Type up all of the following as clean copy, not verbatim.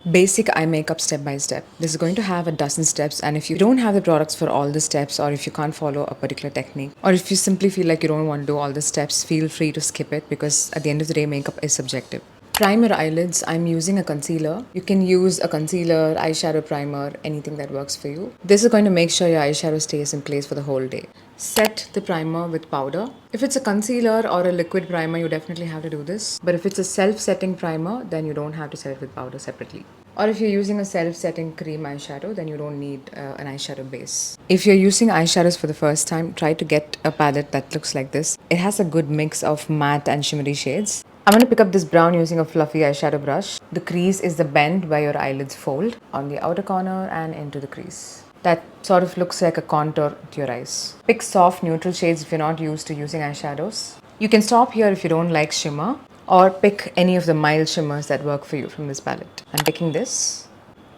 Basic eye makeup step by step. This is going to have a dozen steps, and if you don't have the products for all the steps, or if you can't follow a particular technique, or if you simply feel like you don't want to do all the steps, feel free to skip it because at the end of the day, makeup is subjective. Primer eyelids, I'm using a concealer. You can use a concealer, eyeshadow primer, anything that works for you. This is going to make sure your eyeshadow stays in place for the whole day. Set the primer with powder. If it's a concealer or a liquid primer, you definitely have to do this. But if it's a self-setting primer, then you don't have to set it with powder separately. Or if you're using a self-setting cream eyeshadow, then you don't need an eyeshadow base. If you're using eyeshadows for the first time, try to get a palette that looks like this. It has a good mix of matte and shimmery shades. I'm going to pick up this brown using a fluffy eyeshadow brush. The crease is the bend where your eyelids fold on the outer corner and into the crease. That sort of looks like a contour to your eyes. Pick soft neutral shades if you're not used to using eyeshadows. You can stop here if you don't like shimmer, or pick any of the mild shimmers that work for you from this palette. I'm picking this,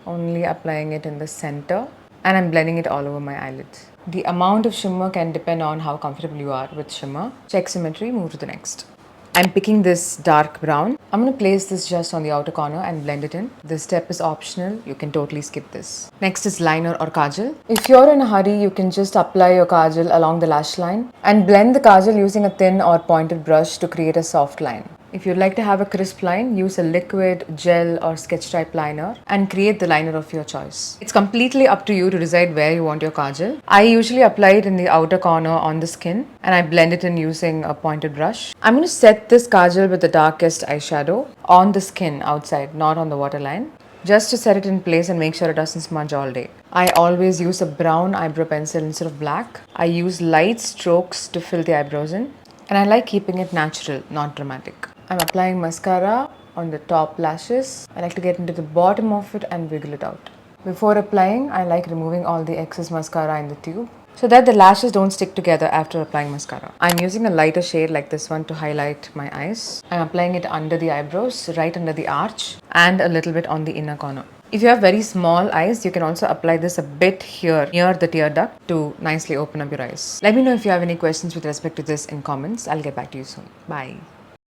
only applying it in the center, and I'm blending it all over my eyelids. The amount of shimmer can depend on how comfortable you are with shimmer. Check symmetry, move to the next. I'm picking this dark brown. I'm going to place this just on the outer corner and blend it in. This step is optional. You can totally skip this. Next is liner or kajal. If you're in a hurry, you can just apply your kajal along the lash line and blend the kajal using a thin or pointed brush to create a soft line. If you'd like to have a crisp line, use a liquid, gel or sketch type liner and create the liner of your choice. It's completely up to you to decide where you want your kajal. I usually apply it in the outer corner on the skin and I blend it in using a pointed brush. I'm going to set this kajal with the darkest eyeshadow on the skin outside, not on the waterline, just to set it in place and make sure it doesn't smudge all day. I always use a brown eyebrow pencil instead of black. I use light strokes to fill the eyebrows in, and I like keeping it natural, not dramatic. I'm applying mascara on the top lashes. I like to get into the bottom of it and wiggle it out. Before applying, I like removing all the excess mascara in the tube so that the lashes don't stick together after applying mascara. I'm using a lighter shade like this one to highlight my eyes. I'm applying it under the eyebrows, right under the arch, and a little bit on the inner corner. If you have very small eyes, you can also apply this a bit here near the tear duct to nicely open up your eyes. Let me know if you have any questions with respect to this in comments. I'll get back to you soon. Bye.